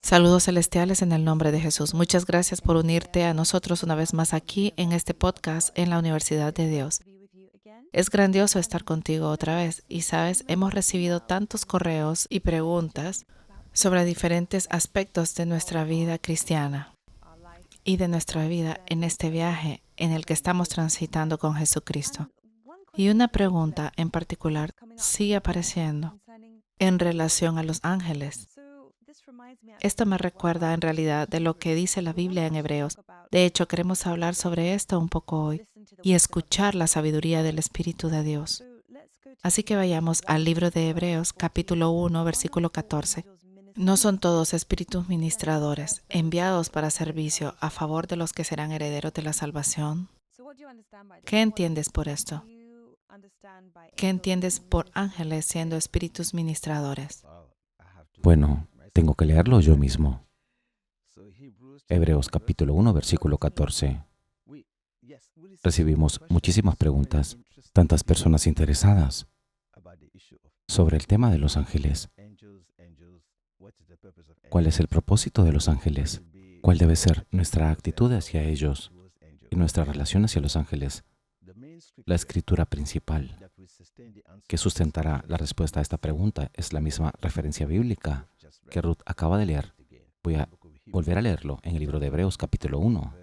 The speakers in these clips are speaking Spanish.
Saludos celestiales en el nombre de Jesús. Muchas gracias por unirte a nosotros una vez más aquí en este podcast en la Universidad de Dios. Es grandioso estar contigo otra vez y sabes, hemos recibido tantos correos y preguntas sobre diferentes aspectos de nuestra vida cristiana y de nuestra vida en este viaje en el que estamos transitando con Jesucristo. Y una pregunta en particular sigue apareciendo en relación a los ángeles. Esto me recuerda en realidad de lo que dice la Biblia en Hebreos. De hecho, queremos hablar sobre esto un poco hoy y escuchar la sabiduría del Espíritu de Dios. Así que vayamos al libro de Hebreos, capítulo 1, versículo 14. No son todos espíritus ministradores, enviados para servicio a favor de los que serán herederos de la salvación. ¿Qué entiendes por esto? ¿Qué entiendes por ángeles siendo espíritus ministradores? Bueno, tengo que leerlo yo mismo. Hebreos capítulo 1, versículo 14. Recibimos muchísimas preguntas, tantas personas interesadas sobre el tema de los ángeles. ¿Cuál es el propósito de los ángeles? ¿Cuál debe ser nuestra actitud hacia ellos y nuestra relación hacia los ángeles? La escritura principal que sustentará la respuesta a esta pregunta es la misma referencia bíblica que Ruth acaba de leer. Voy a volver a leerlo en el libro de Hebreos capítulo 1,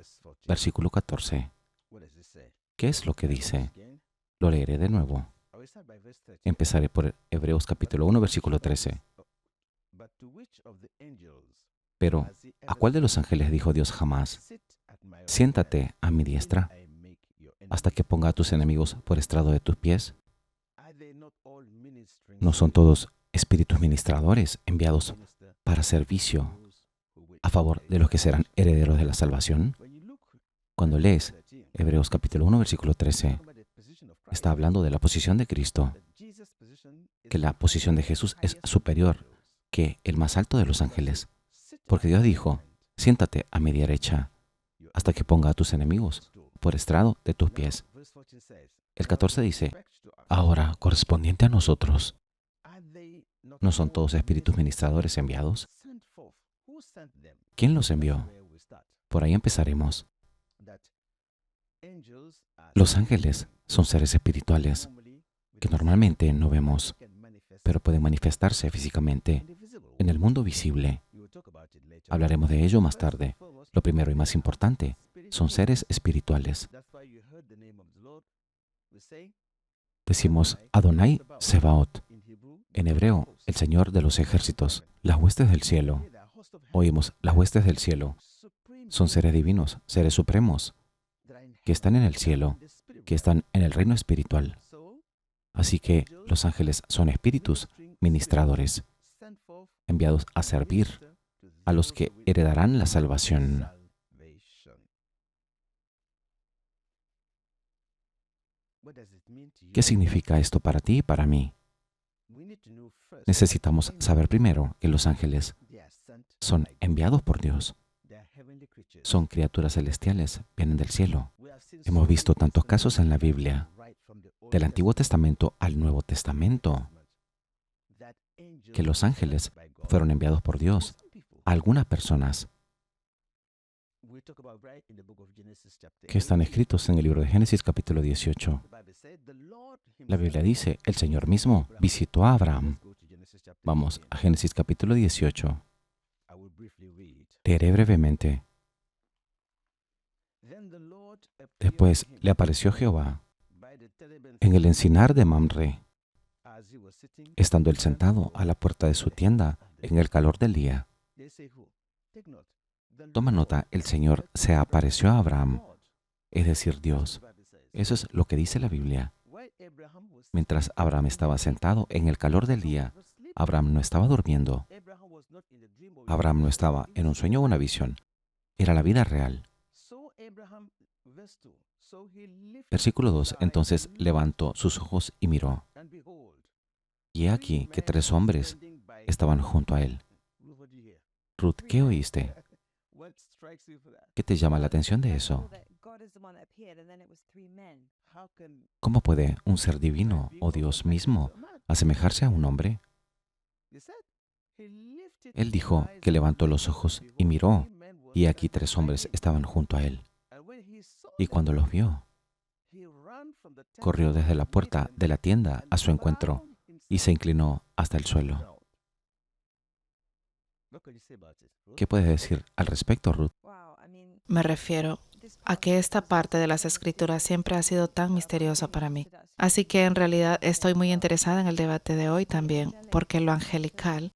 versículo 14. ¿Qué es lo que dice? Lo leeré de nuevo. Empezaré por Hebreos capítulo 1, versículo 13. Pero, ¿a cuál de los ángeles dijo Dios jamás? Siéntate a mi diestra hasta que ponga a tus enemigos por estrado de tus pies. ¿No son todos espíritus ministradores enviados para servicio a favor de los que serán herederos de la salvación? Cuando lees Hebreos capítulo 1, versículo 13, está hablando de la posición de Cristo, que la posición de Jesús es superior que el más alto de los ángeles, porque Dios dijo, siéntate a mi derecha hasta que ponga a tus enemigos por estrado de tus pies. El 14 dice, ahora, correspondiente a nosotros, ¿no son todos espíritus ministradores enviados? ¿Quién los envió? Por ahí empezaremos. Los ángeles son seres espirituales que normalmente no vemos, pero pueden manifestarse físicamente en el mundo visible. Hablaremos de ello más tarde. Lo primero y más importante, son seres espirituales. Decimos Adonai Sebaot, en hebreo, el Señor de los ejércitos, las huestes del cielo. Oímos, las huestes del cielo. Son seres divinos, seres supremos, que están en el cielo, que están en el reino espiritual. Así que los ángeles son espíritus ministradores, enviados a servir a los que heredarán la salvación. ¿Qué significa esto para ti y para mí? Necesitamos saber primero que los ángeles son enviados por Dios. Son criaturas celestiales, vienen del cielo. Hemos visto tantos casos en la Biblia, del Antiguo Testamento al Nuevo Testamento, que los ángeles fueron enviados por Dios a algunas personas que están escritos en el libro de Génesis capítulo 18. La Biblia dice, el Señor mismo visitó a Abraham. Vamos a Génesis capítulo 18. Leeré brevemente. Después le apareció Jehová en el encinar de Mamre, estando él sentado a la puerta de su tienda en el calor del día. Toma nota, el Señor se apareció a Abraham, es decir, Dios. Eso es lo que dice la Biblia. Mientras Abraham estaba sentado en el calor del día, Abraham no estaba durmiendo. Abraham no estaba en un sueño o una visión. Era la vida real. Versículo 2. Entonces levantó sus ojos y miró. Y he aquí que 3 hombres estaban junto a él. Ruth, ¿qué oíste? ¿Qué te llama la atención de eso? ¿Cómo puede un ser divino o Dios mismo asemejarse a un hombre? Él dijo que levantó los ojos y miró, y aquí 3 hombres estaban junto a él. Y cuando los vio, corrió desde la puerta de la tienda a su encuentro y se inclinó hasta el suelo. ¿Qué puedes decir al respecto, Ruth? Me refiero a que esta parte de las Escrituras siempre ha sido tan misteriosa para mí. Así que en realidad estoy muy interesada en el debate de hoy también, porque lo angelical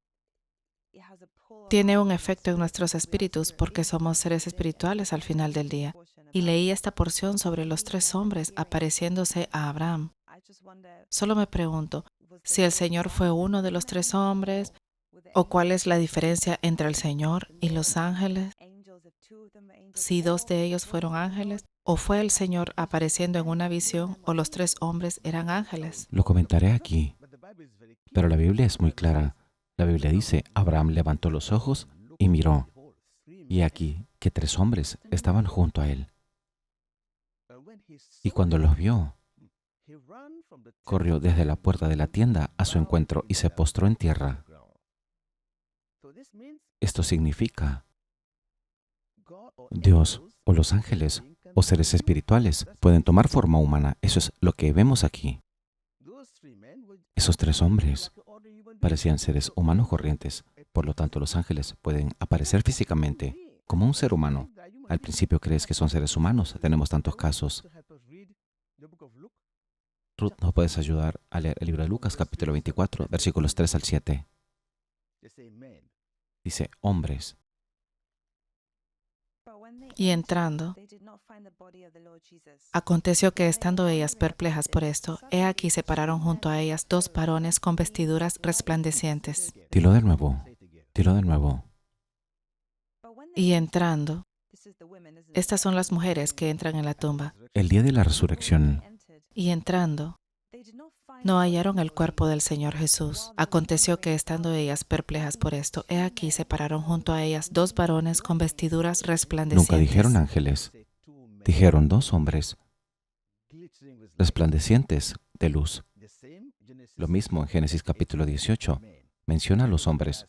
tiene un efecto en nuestros espíritus porque somos seres espirituales al final del día. Y leí esta porción sobre los 3 hombres apareciéndose a Abraham. Solo me pregunto si el Señor fue uno de los 3 hombres o cuál es la diferencia entre el Señor y los ángeles. Si 2 de ellos fueron ángeles o fue el Señor apareciendo en una visión o los 3 hombres eran ángeles. Lo comentaré aquí, pero la Biblia es muy clara. La Biblia dice, Abraham levantó los ojos y miró, y aquí que 3 hombres estaban junto a él. Y cuando los vio, corrió desde la puerta de la tienda a su encuentro y se postró en tierra. Esto significa, Dios o los ángeles o seres espirituales pueden tomar forma humana. Eso es lo que vemos aquí. Esos 3 hombres parecían seres humanos corrientes. Por lo tanto, los ángeles pueden aparecer físicamente como un ser humano. Al principio crees que son seres humanos. Tenemos tantos casos. Ruth, ¿nos puedes ayudar a leer el libro de Lucas, capítulo 24, versículos 3 al 7? Dice, hombres. Y entrando, aconteció que estando ellas perplejas por esto, he aquí se pararon junto a ellas 2 varones con vestiduras resplandecientes. Dilo de nuevo. Dilo de nuevo. Y entrando, estas son las mujeres que entran en la tumba. El día de la resurrección, Y entrando, no hallaron el cuerpo del Señor Jesús. Aconteció que estando ellas perplejas por esto, he aquí se pararon junto a ellas 2 varones con vestiduras resplandecientes. nunca dijeron ángeles. Dijeron 2 hombres resplandecientes de luz. Lo mismo en Génesis capítulo 18. Menciona a los hombres.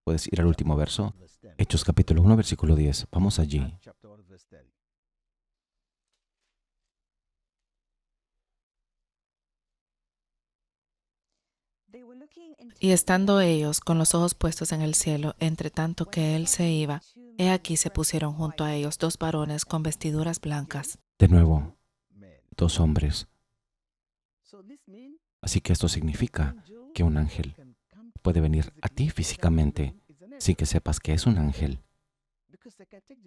Puedes ir al último verso. Hechos capítulo 1, versículo 10. Vamos allí. Y estando ellos con los ojos puestos en el cielo, entre tanto que él se iba, he aquí se pusieron junto a ellos 2 varones con vestiduras blancas. De nuevo, 2 hombres. Así que esto significa que un ángel puede venir a ti físicamente sin que sepas que es un ángel,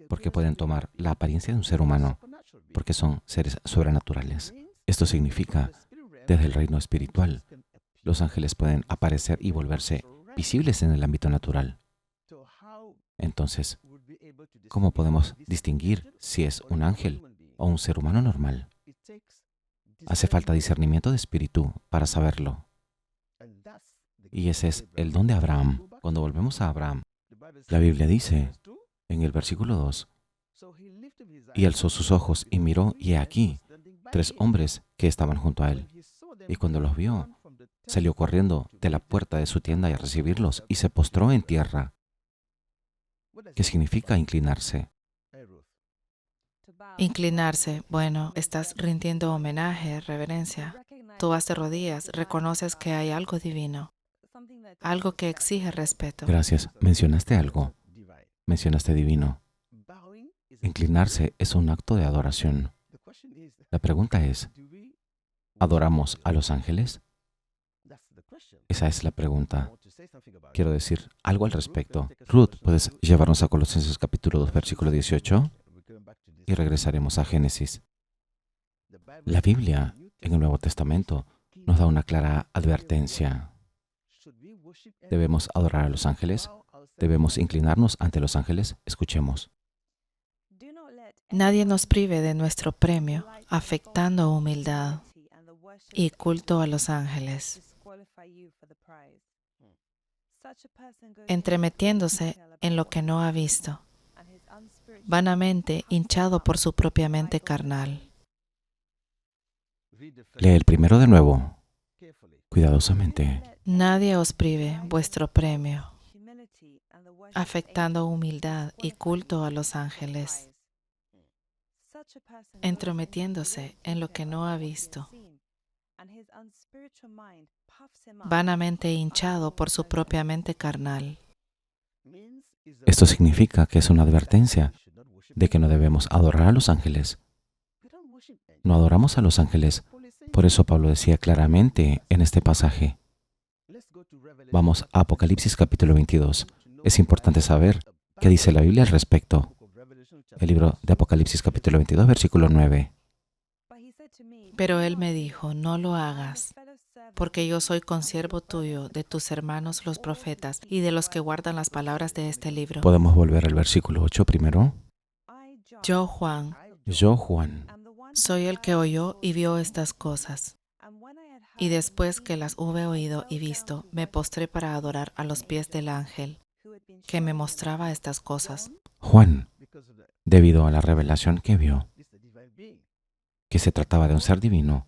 porque pueden tomar la apariencia de un ser humano, porque son seres sobrenaturales. Esto significa, desde el reino espiritual, los ángeles pueden aparecer y volverse visibles en el ámbito natural. Entonces, ¿cómo podemos distinguir si es un ángel o un ser humano normal? Hace falta discernimiento de espíritu para saberlo. Y ese es el don de Abraham. Cuando volvemos a Abraham, la Biblia dice en el versículo 2, y alzó sus ojos y miró, y he aquí 3 hombres que estaban junto a él. Y cuando los vio, salió corriendo de la puerta de su tienda a recibirlos y se postró en tierra. ¿Qué significa inclinarse? Inclinarse, bueno, estás rindiendo homenaje, reverencia. Tú vas de rodillas, reconoces que hay algo divino, algo que exige respeto. Gracias. Mencionaste algo. Mencionaste divino. Inclinarse es un acto de adoración. La pregunta es, ¿adoramos a los ángeles? Esa es la pregunta. Quiero decir algo al respecto. Ruth, ¿puedes llevarnos a Colosenses capítulo 2, versículo 18? Y regresaremos a Génesis. La Biblia, en el Nuevo Testamento, nos da una clara advertencia. ¿Debemos adorar a los ángeles? ¿Debemos inclinarnos ante los ángeles? Escuchemos. Nadie nos prive de nuestro premio, afectando humildad y culto a los ángeles, entremetiéndose en lo que no ha visto, vanamente hinchado por su propia mente carnal. Lee el primero de nuevo, cuidadosamente. Nadie os prive vuestro premio. afectando humildad y culto a los ángeles, entrometiéndose en lo que no ha visto, vanamente hinchado por su propia mente carnal. Esto significa que es una advertencia de que no debemos adorar a los ángeles. No adoramos a los ángeles. Por eso Pablo decía claramente en este pasaje. Vamos a Apocalipsis capítulo 22. Es importante saber qué dice la Biblia al respecto. El libro de Apocalipsis capítulo 22, versículo 9. Pero él me dijo, no lo hagas, porque yo soy consiervo tuyo, de tus hermanos los profetas, y de los que guardan las palabras de este libro. ¿Podemos volver al versículo 8 primero? Yo, Juan, soy el que oyó y vio estas cosas. Y después que las hube oído y visto, me postré para adorar a los pies del ángel que me mostraba estas cosas. Juan, debido a la revelación que vio, que se trataba de un ser divino,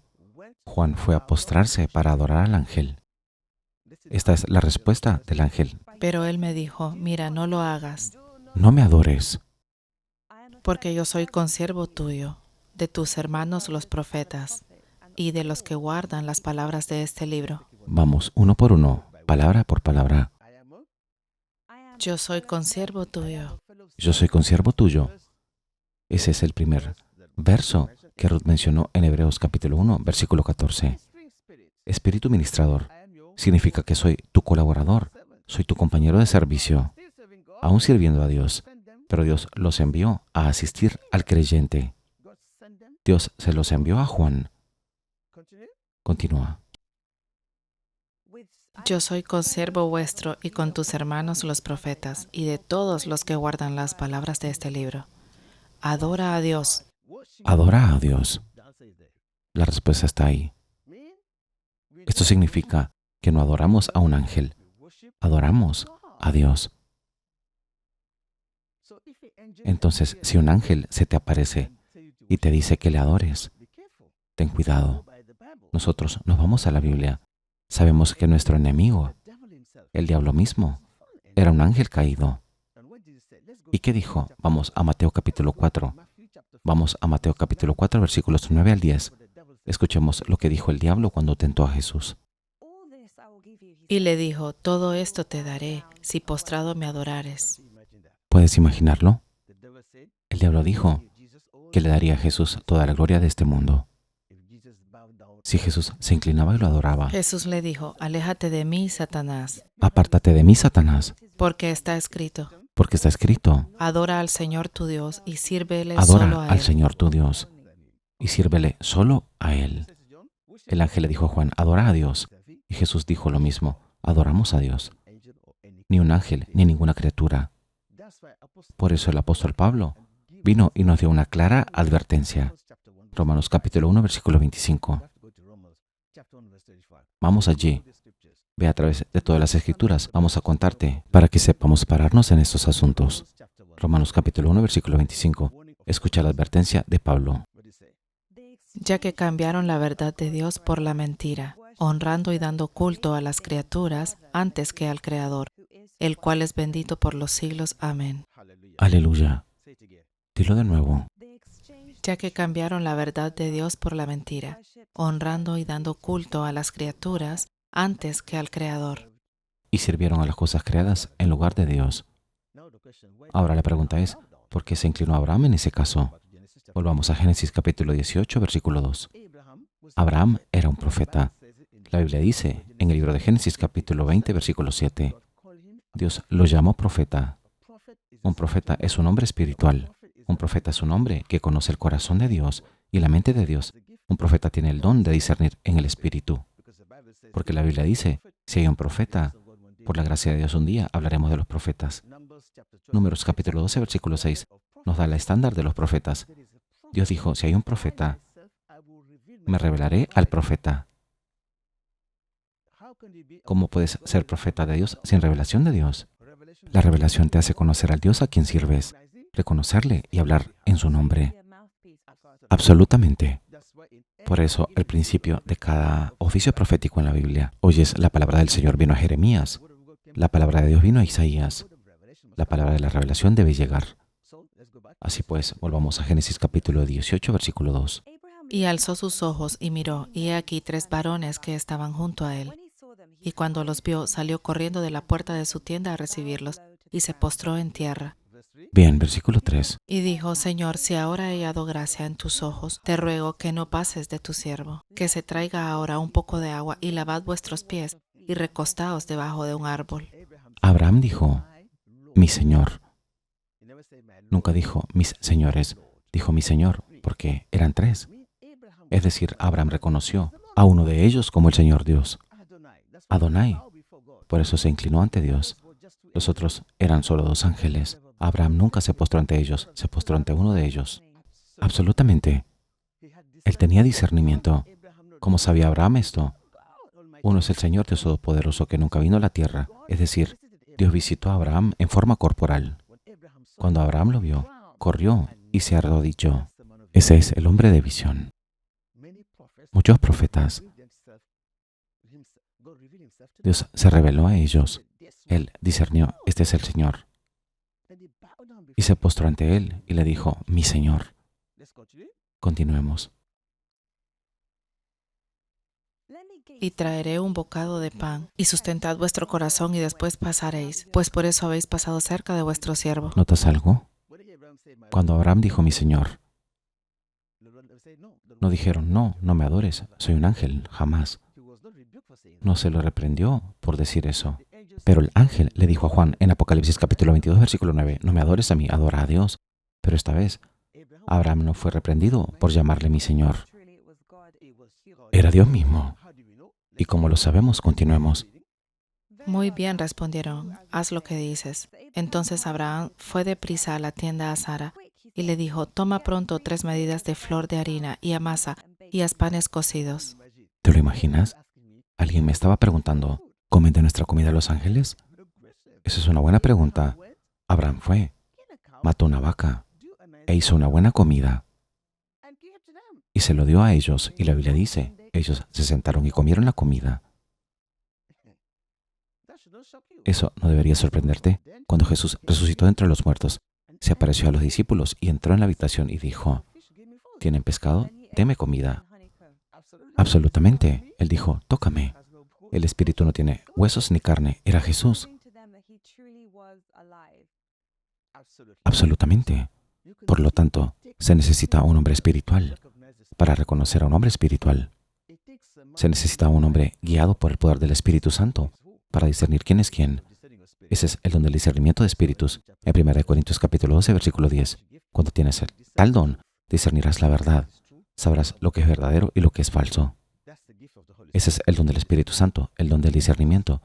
Juan fue a postrarse para adorar al ángel. Esta es la respuesta del ángel. Pero él me dijo, mira, no lo hagas, No me adores, porque yo soy consiervo tuyo, de tus hermanos los profetas, y de los que guardan las palabras de este libro. Vamos uno por uno, palabra por palabra. Yo soy consiervo tuyo. Yo soy consiervo tuyo. Ese es el primer verso que Ruth mencionó en Hebreos capítulo 1, versículo 14. Espíritu ministrador significa que soy tu colaborador, soy tu compañero de servicio, aún sirviendo a Dios. Pero Dios los envió a asistir al creyente. Dios se los envió a Juan. Continúa. Yo soy consiervo vuestro y con tus hermanos los profetas y de todos los que guardan las palabras de este libro. Adora a Dios. Adora a Dios. La respuesta está ahí. Esto significa que no adoramos a un ángel, adoramos a Dios. Entonces, si un ángel se te aparece y te dice que le adores, ten cuidado. Nosotros nos vamos a la Biblia. Sabemos que nuestro enemigo, el diablo mismo, era un ángel caído. ¿Y qué dijo? Vamos a Mateo capítulo 4. Vamos a Mateo capítulo 4, versículos 9 al 10. Escuchemos lo que dijo el diablo cuando tentó a Jesús. Y le dijo, todo esto te daré si postrado me adorares. ¿Puedes imaginarlo? El diablo dijo que le daría a Jesús toda la gloria de este mundo. Si Jesús se inclinaba y lo adoraba. Jesús le dijo, aléjate de mí, Satanás. Apártate de mí, Satanás, Porque está escrito, porque está escrito, adora al Señor tu Dios y sírvele adora solo a al Él. Señor tu Dios y sírvele solo a Él. El ángel le dijo a Juan, adora a Dios. Y Jesús dijo lo mismo, adoramos a Dios. Ni un ángel, ni ninguna criatura. Por eso el apóstol Pablo vino y nos dio una clara advertencia. Romanos capítulo 1, versículo 25. Vamos allí. Ve a través de todas las escrituras. Vamos a contarte para que sepamos pararnos en estos asuntos. Romanos capítulo 1, versículo 25. Escucha la advertencia de Pablo. Ya que cambiaron la verdad de Dios por la mentira, honrando y dando culto a las criaturas antes que al Creador, el cual es bendito por los siglos. Amén. Aleluya. Dilo de nuevo. Ya que cambiaron la verdad de Dios por la mentira, honrando y dando culto a las criaturas antes que al Creador. Y sirvieron a las cosas creadas en lugar de Dios. Ahora la pregunta es, ¿por qué se inclinó Abraham en ese caso? Volvamos a Génesis capítulo 18, versículo 2. Abraham era un profeta. La Biblia dice en el libro de Génesis capítulo 20, versículo 7. Dios lo llamó profeta. Un profeta es un hombre espiritual. Un profeta es un hombre que conoce el corazón de Dios y la mente de Dios. Un profeta tiene el don de discernir en el espíritu. Porque la Biblia dice, si hay un profeta, por la gracia de Dios un día hablaremos de los profetas. Números capítulo 12, versículo 6 nos da el estándar de los profetas. Dios dijo, si hay un profeta, me revelaré al profeta. ¿Cómo puedes ser profeta de Dios sin revelación de Dios? La revelación te hace conocer al Dios a quien sirves, reconocerle y hablar en su nombre. Absolutamente. Por eso, el principio de cada oficio profético en la Biblia. Oyes, la palabra del Señor vino a Jeremías. La palabra de Dios vino a Isaías. La palabra de la revelación debe llegar. Así pues, volvamos a Génesis capítulo 18, versículo 2. Y alzó sus ojos y miró, y he aquí 3 varones que estaban junto a él. Y cuando los vio, salió corriendo de la puerta de su tienda a recibirlos, y se postró en tierra. Bien, versículo 3. Y dijo: Señor, si ahora he hallado gracia en tus ojos, te ruego que no pases de tu siervo, que se traiga ahora un poco de agua, y lavad vuestros pies, y recostaos debajo de un árbol. Abraham dijo, mi Señor. Nunca dijo, mis señores. Dijo mi Señor, porque eran 3. Es decir, Abraham reconoció a uno de ellos como el Señor Dios, Adonai. Por eso se inclinó ante Dios. Los otros eran solo 2 ángeles. Abraham nunca se postró ante ellos, se postró ante uno de ellos. Absolutamente. Él tenía discernimiento. ¿Cómo sabía Abraham esto? Uno es el Señor Dios Todopoderoso que nunca vino a la tierra. Es decir, Dios visitó a Abraham en forma corporal. Cuando Abraham lo vio, corrió y se arrodilló. Ese es el hombre de visión. Muchos profetas, Dios se reveló a ellos. Él discernió, este es el Señor. Y se postró ante él y le dijo, mi Señor. Continuemos. Y traeré un bocado de pan, y sustentad vuestro corazón, y después pasaréis, pues por eso habéis pasado cerca de vuestro siervo. ¿Notas algo? Cuando Abraham dijo, mi Señor, no dijeron, no me adores, soy un ángel, jamás. No se lo reprendió por decir eso. Pero el ángel le dijo a Juan en Apocalipsis capítulo 22, versículo 9, no me adores a mí, adora a Dios. Pero esta vez, Abraham no fue reprendido por llamarle mi Señor. Era Dios mismo. Y como lo sabemos, continuemos. Muy bien, respondieron, haz lo que dices. Entonces Abraham fue deprisa a la tienda a Sara, y le dijo, toma pronto 3 medidas de flor de harina, y amasa, y haz panes cocidos. ¿Te lo imaginas? Alguien me estaba preguntando, ¿comen de nuestra comida los ángeles? Esa es una buena pregunta. Abraham fue, mató una vaca, e hizo una buena comida, y se lo dio a ellos, y la Biblia dice, ellos se sentaron y comieron la comida. Eso no debería sorprenderte. Cuando Jesús resucitó entre los muertos, se apareció a los discípulos y entró en la habitación y dijo, ¿tienen pescado? Deme comida. Absolutamente. Él dijo, tócame. El espíritu no tiene huesos ni carne. Era Jesús. Absolutamente. Por lo tanto, se necesita un hombre espiritual. Para reconocer a un hombre espiritual, se necesita un hombre guiado por el poder del Espíritu Santo para discernir quién es quién. Ese es el don del discernimiento de espíritus. En 1 Corintios capítulo 12, versículo 10. Cuando tienes tal don, discernirás la verdad. Sabrás lo que es verdadero y lo que es falso. Ese es el don del Espíritu Santo, el don del discernimiento.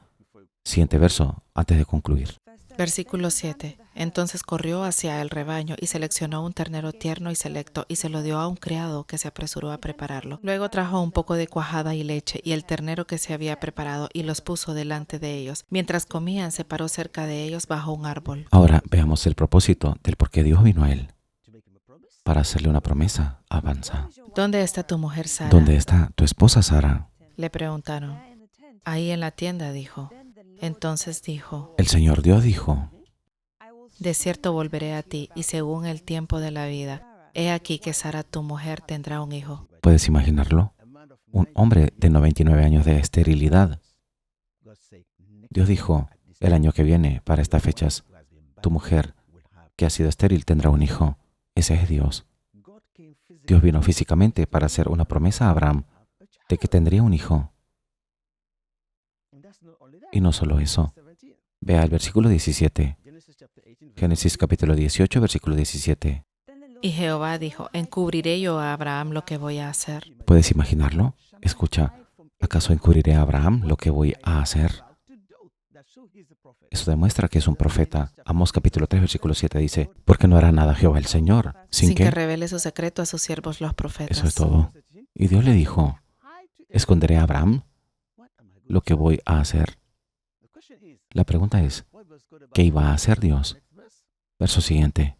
Siguiente verso, antes de concluir. Versículo 7. Entonces corrió hacia el rebaño y seleccionó un ternero tierno y selecto y se lo dio a un criado que se apresuró a prepararlo. Luego trajo un poco de cuajada y leche y el ternero que se había preparado y los puso delante de ellos. Mientras comían, se paró cerca de ellos bajo un árbol. Ahora veamos el propósito del por qué Dios vino a él. Para hacerle una promesa. Avanza. ¿Dónde está tu mujer Sara? ¿Dónde está tu esposa Sara? Le preguntaron. Ahí en la tienda, dijo. Entonces dijo, El Señor Dios dijo, de cierto volveré a ti, y según el tiempo de la vida, he aquí que Sara tu mujer tendrá un hijo. ¿puedes imaginarlo? Un hombre de 99 años de esterilidad. Dios dijo, el año que viene, para estas fechas, tu mujer, que ha sido estéril, tendrá un hijo. Ese es Dios. Dios vino físicamente para hacer una promesa a Abraham de que tendría un hijo. Y no solo eso. Vea el versículo 17. Génesis capítulo 18, versículo 17. Y Jehová dijo, encubriré yo a Abraham lo que voy a hacer. ¿Puedes imaginarlo? Escucha, ¿acaso encubriré a Abraham lo que voy a hacer? Eso demuestra que es un profeta. Amós capítulo 3, versículo 7 dice, porque no hará nada Jehová el Señor, sin que que revele su secreto a sus siervos los profetas. Eso es todo. Y Dios le dijo, ¿esconderé a Abraham lo que voy a hacer? La pregunta es, ¿qué iba a hacer Dios? Verso siguiente.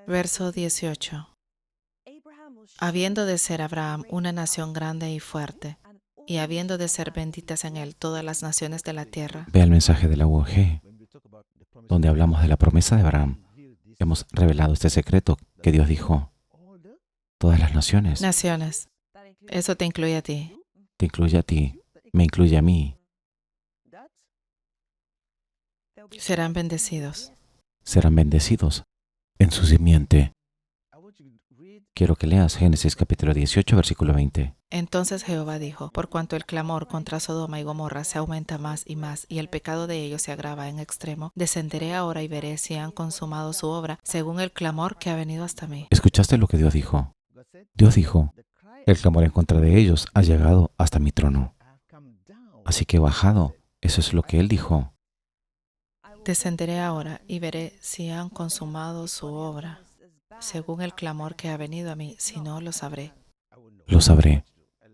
Verso 18. Habiendo de ser Abraham una nación grande y fuerte, y habiendo de ser benditas en él todas las naciones de la tierra. Vea el mensaje de la UOG, donde hablamos de la promesa de Abraham. Hemos revelado este secreto que Dios dijo: todas las naciones, Naciones, eso te incluye a ti. te incluye a ti, me incluye a mí, Serán bendecidos. serán bendecidos en su simiente. Quiero que leas Génesis capítulo 18, versículo 20. Entonces Jehová dijo: por cuanto el clamor contra Sodoma y Gomorra se aumenta más y más, y el pecado de ellos se agrava en extremo, descenderé ahora y veré si han consumado su obra, según el clamor que ha venido hasta mí. ¿Escuchaste lo que Dios dijo? Dios dijo: el clamor en contra de ellos ha llegado hasta mi trono. Así que he bajado. Eso es lo que Él dijo. Descenderé ahora y veré si han consumado su obra, según el clamor que ha venido a mí, si no lo sabré. Lo sabré.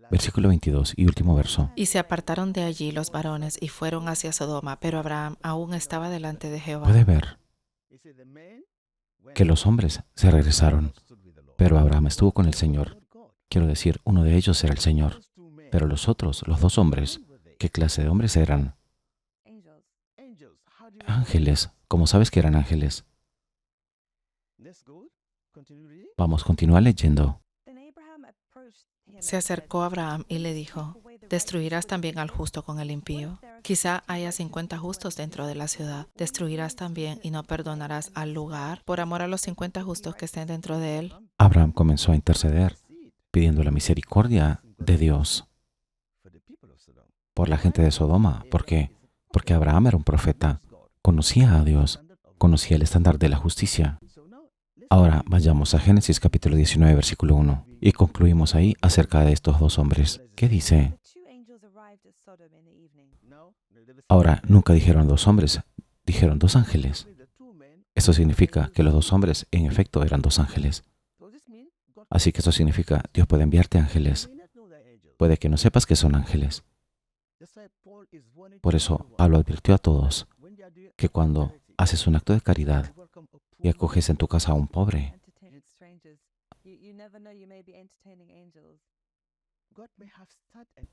Versículo 22 y último verso. Y se apartaron de allí los varones y fueron hacia Sodoma, pero Abraham aún estaba delante de Jehová. Puede ver que los hombres se regresaron, pero Abraham estuvo con el Señor. Quiero decir, uno de ellos era el Señor. Pero los otros, los dos hombres, ¿qué clase de hombres eran? Ángeles. ¿Cómo sabes que eran ángeles? Vamos, continúa leyendo. Se acercó a Abraham y le dijo: ¿destruirás también al justo con el impío? Quizá haya 50 justos dentro de la ciudad. ¿Destruirás también y no perdonarás al lugar por amor a los 50 justos que estén dentro de él? Abraham comenzó a interceder, pidiendo la misericordia de Dios por la gente de Sodoma. ¿Por qué? Porque Abraham era un profeta, conocía a Dios, conocía el estándar de la justicia. Ahora vayamos a Génesis capítulo 19, versículo 1, y concluimos ahí acerca de estos dos hombres. ¿Qué dice? Ahora, nunca dijeron dos hombres, dijeron dos ángeles. Esto significa que los dos hombres, en efecto, eran dos ángeles. Así que esto significa, Dios puede enviarte ángeles. Puede que no sepas que son ángeles. Por eso, Pablo advirtió a todos que cuando haces un acto de caridad y acoges en tu casa a un pobre,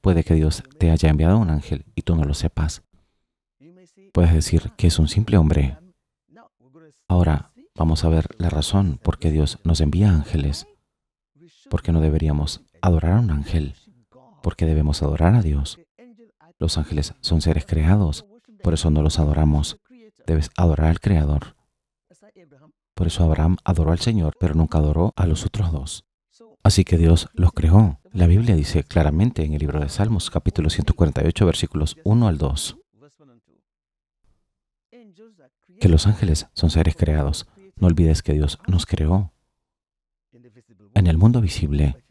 puede que Dios te haya enviado un ángel y tú no lo sepas. Puedes decir que es un simple hombre. Ahora, vamos a ver la razón por qué Dios nos envía ángeles. ¿Por qué no deberíamos adorar a un ángel? ¿Por qué debemos adorar a Dios? Los ángeles son seres creados, por eso no los adoramos. Debes adorar al Creador. Por eso Abraham adoró al Señor, pero nunca adoró a los otros dos. Así que Dios los creó. La Biblia dice claramente en el libro de Salmos, capítulo 148, versículos 1 al 2, que los ángeles son seres creados. No olvides que Dios nos creó en el mundo visible,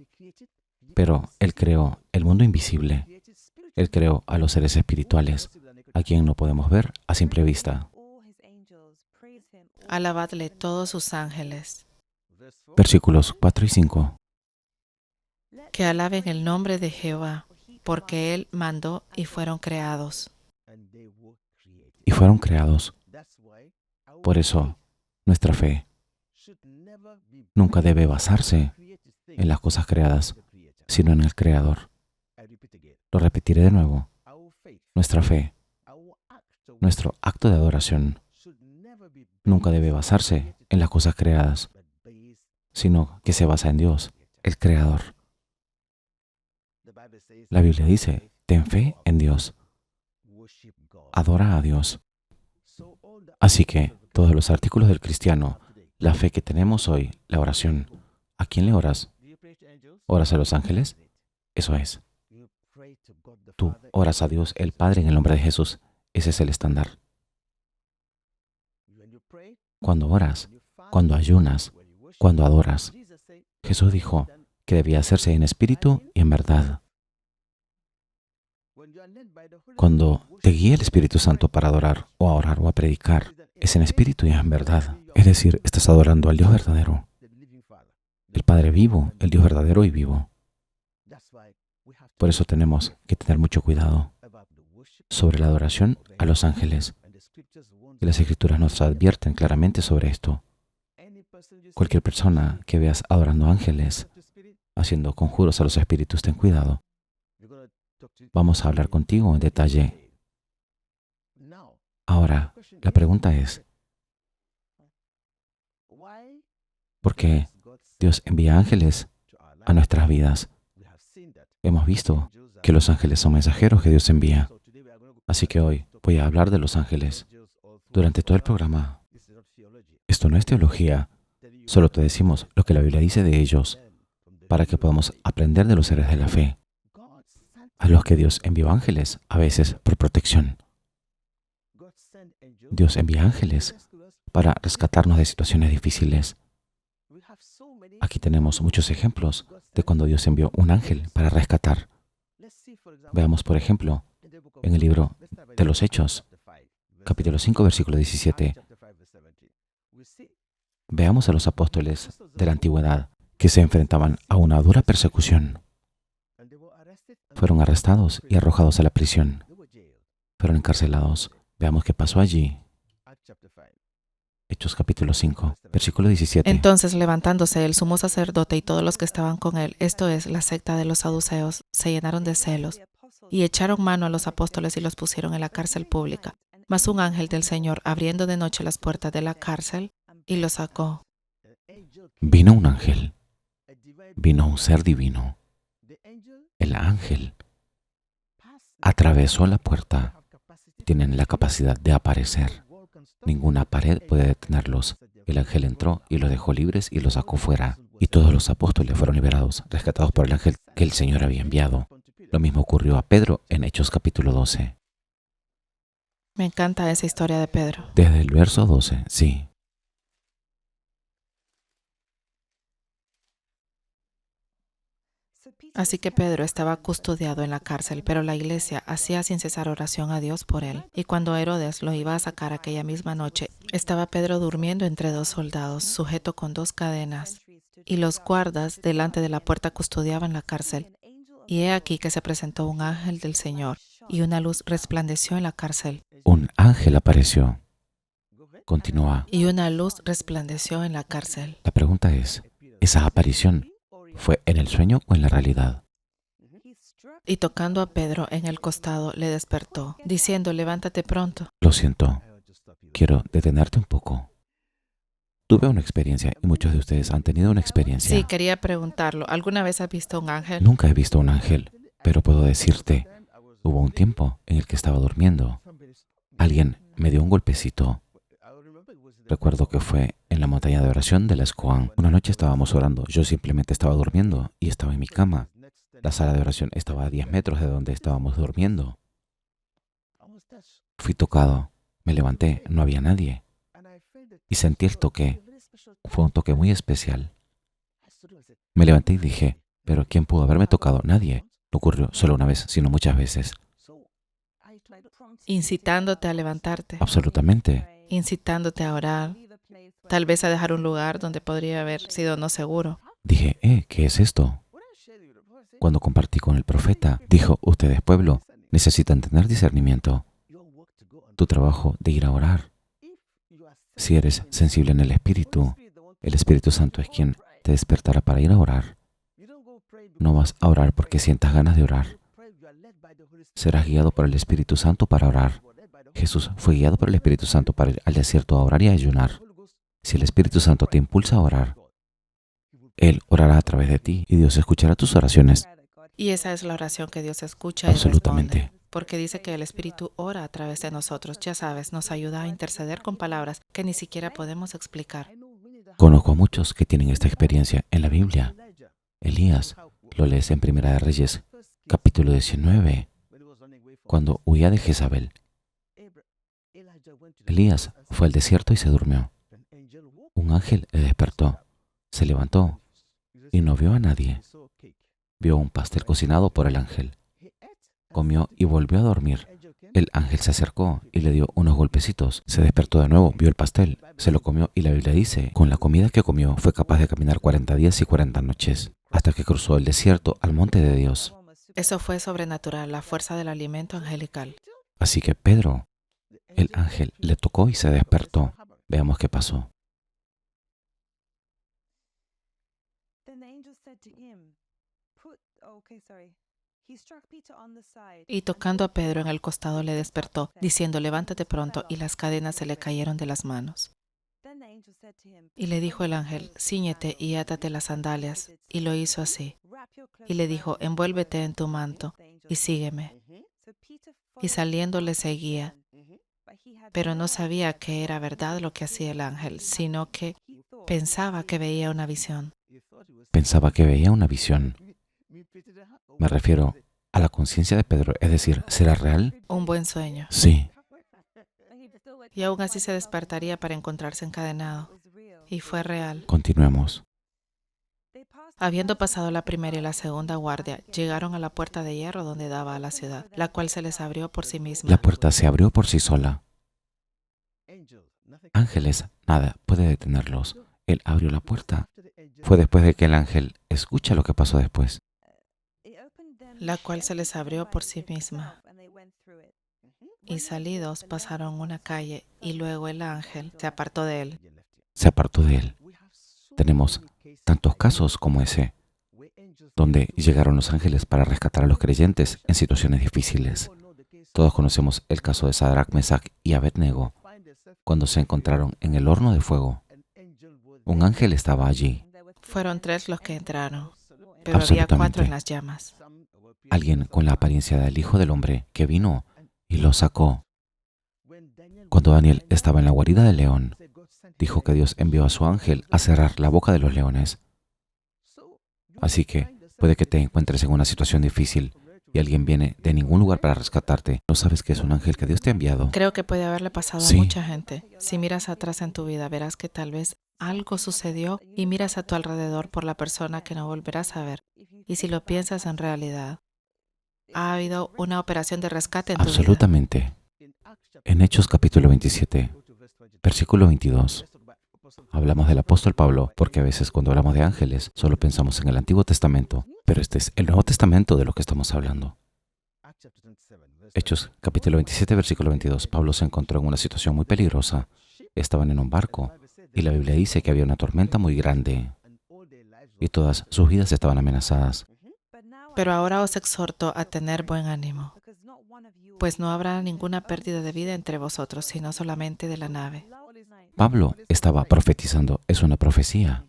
pero Él creó el mundo invisible. Él creó a los seres espirituales, a quien no podemos ver a simple vista. Alabadle todos sus ángeles. Versículos 4 y 5. Que alaben el nombre de Jehová, porque Él mandó y fueron creados. Y fueron creados. Por eso, nuestra fe nunca debe basarse en las cosas creadas, sino en el Creador. Lo repetiré de nuevo. Nuestra fe, nuestro acto de adoración, nunca debe basarse en las cosas creadas, sino que se basa en Dios, el Creador. La Biblia dice, ten fe en Dios, adora a Dios. Así que todos los artículos del cristiano, la fe que tenemos hoy, la oración, ¿a quién le oras? ¿Oras a los ángeles? Eso es. Tú oras a Dios el Padre en el nombre de Jesús. Ese es el estándar. Cuando oras, cuando ayunas, cuando adoras, Jesús dijo que debía hacerse en espíritu y en verdad. Cuando te guíe el Espíritu Santo para adorar o a orar o a predicar, es en espíritu y en verdad. Es decir, estás adorando al Dios verdadero, el Padre vivo, el Dios verdadero y vivo. Por eso tenemos que tener mucho cuidado sobre la adoración a los ángeles. Y las Escrituras nos advierten claramente sobre esto. Cualquier persona que veas adorando ángeles, haciendo conjuros a los espíritus, ten cuidado. Vamos a hablar contigo en detalle. Ahora, la pregunta es, ¿por qué Dios envía ángeles a nuestras vidas? Hemos visto que los ángeles son mensajeros que Dios envía. Así que hoy voy a hablar de los ángeles. Durante todo el programa, esto no es teología, solo te decimos lo que la Biblia dice de ellos, para que podamos aprender de los seres de la fe, a los que Dios envió ángeles, a veces por protección. Dios envía ángeles para rescatarnos de situaciones difíciles. Aquí tenemos muchos ejemplos de cuando Dios envió un ángel para rescatar. Veamos, por ejemplo, en el libro de los Hechos, capítulo 5, versículo 17. Veamos a los apóstoles de la antigüedad que se enfrentaban a una dura persecución. Fueron arrestados y arrojados a la prisión. Fueron encarcelados. Veamos qué pasó allí. Hechos capítulo 5, versículo 17. Entonces, levantándose el sumo sacerdote y todos los que estaban con él, esto es, la secta de los saduceos, se llenaron de celos y echaron mano a los apóstoles y los pusieron en la cárcel pública. Mas un ángel del Señor, abriendo de noche las puertas de la cárcel, y los sacó. Vino un ángel. Vino un ser divino. El ángel atravesó la puerta. Tienen la capacidad de aparecer. Ninguna pared puede detenerlos. El ángel entró y los dejó libres y los sacó fuera. Y todos los apóstoles fueron liberados, rescatados por el ángel que el Señor había enviado. Lo mismo ocurrió a Pedro en Hechos capítulo 12. Me encanta esa historia de Pedro. Desde el verso 12, sí. Así que Pedro estaba custodiado en la cárcel, pero la iglesia hacía sin cesar oración a Dios por él. Y cuando Herodes lo iba a sacar aquella misma noche, estaba Pedro durmiendo entre dos soldados, sujeto con dos cadenas. Y los guardas delante de la puerta custodiaban la cárcel. Y he aquí que se presentó un ángel del Señor, y una luz resplandeció en la cárcel. Un ángel apareció. Continúa. Y una luz resplandeció en la cárcel. La pregunta es, ¿esa aparición fue en el sueño o en la realidad? Y tocando a Pedro en el costado, le despertó, diciendo, levántate pronto. Lo siento, quiero detenerte un poco. Tuve una experiencia y muchos de ustedes han tenido una experiencia. Sí, quería preguntarlo. ¿Alguna vez has visto un ángel? Nunca he visto un ángel, pero puedo decirte, hubo un tiempo en el que estaba durmiendo. Alguien me dio un golpecito. Recuerdo que fue en la montaña de oración de la Escoán. Una noche estábamos orando. Yo simplemente estaba durmiendo y estaba en mi cama. La sala de oración estaba a 10 metros de donde estábamos durmiendo. Fui tocado. Me levanté. No había nadie. Y sentí el toque. Fue un toque muy especial. Me levanté y dije, ¿pero quién pudo haberme tocado? Nadie. No ocurrió solo una vez, sino muchas veces. Incitándote a levantarte, Absolutamente. incitándote a orar, tal vez a dejar un lugar donde podría haber sido no seguro. Dije, ¿qué es esto? Cuando compartí con el profeta, dijo, ustedes, pueblo, necesitan tener discernimiento. Tu trabajo de ir a orar. Si eres sensible en el Espíritu Santo es quien te despertará para ir a orar. No vas a orar porque sientas ganas de orar. Serás guiado por el Espíritu Santo para orar. Jesús fue guiado por el Espíritu Santo para ir al desierto a orar y a ayunar. Si el Espíritu Santo te impulsa a orar, Él orará a través de ti y Dios escuchará tus oraciones. Y esa es la oración que Dios escucha y Absolutamente. responde. Porque dice que el Espíritu ora a través de nosotros. Ya sabes, nos ayuda a interceder con palabras que ni siquiera podemos explicar. Conozco a muchos que tienen esta experiencia en la Biblia. Elías, lo lees en Primera de Reyes, capítulo 19, cuando huía de Jezabel. Elías fue al desierto y se durmió. Un ángel le despertó, se levantó y no vio a nadie. Vio un pastel cocinado por el ángel. Comió y volvió a dormir. El ángel se acercó y le dio unos golpecitos. Se despertó de nuevo, vio el pastel, se lo comió y la Biblia dice, con la comida que comió fue capaz de caminar 40 días y 40 noches, hasta que cruzó el desierto al monte de Dios. Eso fue sobrenatural, la fuerza del alimento angelical. Así que Pedro, el ángel le tocó y se despertó. Veamos qué pasó. Y tocando a Pedro en el costado le despertó, diciendo, levántate pronto, y las cadenas se le cayeron de las manos. Y le dijo el ángel, cíñete y átate las sandalias. Y lo hizo así. Y le dijo, envuélvete en tu manto y sígueme. Y saliendo le seguía. Pero no sabía que era verdad lo que hacía el ángel, sino que pensaba que veía una visión. Pensaba que veía una visión. Me refiero a la conciencia de Pedro, es decir, ¿será real? Un buen sueño. Sí. Y aún así se despertaría para encontrarse encadenado. Y fue real. Continuemos. Habiendo pasado la primera y la segunda guardia, llegaron a la puerta de hierro donde daba a la ciudad, la cual se les abrió por sí misma. La puerta se abrió por sí sola. Ángeles, nada puede detenerlos. Él abrió la puerta. Fue después de que el ángel escucha lo que pasó después. La cual se les abrió por sí misma. Y salidos pasaron una calle y luego el ángel se apartó de él. Se apartó de él. Tenemos tantos casos como ese, donde llegaron los ángeles para rescatar a los creyentes en situaciones difíciles. Todos conocemos el caso de Sadrach, Mesach y Abednego, cuando se encontraron en el horno de fuego. Un ángel estaba allí. Fueron 3 los que entraron, pero había 4 en las llamas. Alguien con la apariencia del Hijo del Hombre que vino y lo sacó. Cuando Daniel estaba en la guarida del león, dijo que Dios envió a su ángel a cerrar la boca de los leones. Así que puede que te encuentres en una situación difícil y alguien viene de ningún lugar para rescatarte. ¿No sabes que es un ángel que Dios te ha enviado? Creo que puede haberle pasado Sí. a mucha gente. Si miras atrás en tu vida, verás que tal vez algo sucedió y miras a tu alrededor por la persona que no volverás a ver. Y si lo piensas en realidad, ha habido una operación de rescate en tu vida. Absolutamente. En Hechos capítulo 27, versículo 22, hablamos del apóstol Pablo, porque a veces cuando hablamos de ángeles solo pensamos en el Antiguo Testamento, pero este es el Nuevo Testamento de lo que estamos hablando. Hechos capítulo 27, versículo 22, Pablo se encontró en una situación muy peligrosa. Estaban en un barco y la Biblia dice que había una tormenta muy grande y todas sus vidas estaban amenazadas. Pero ahora os exhorto a tener buen ánimo, pues no habrá ninguna pérdida de vida entre vosotros, sino solamente de la nave. Pablo estaba profetizando, es una profecía.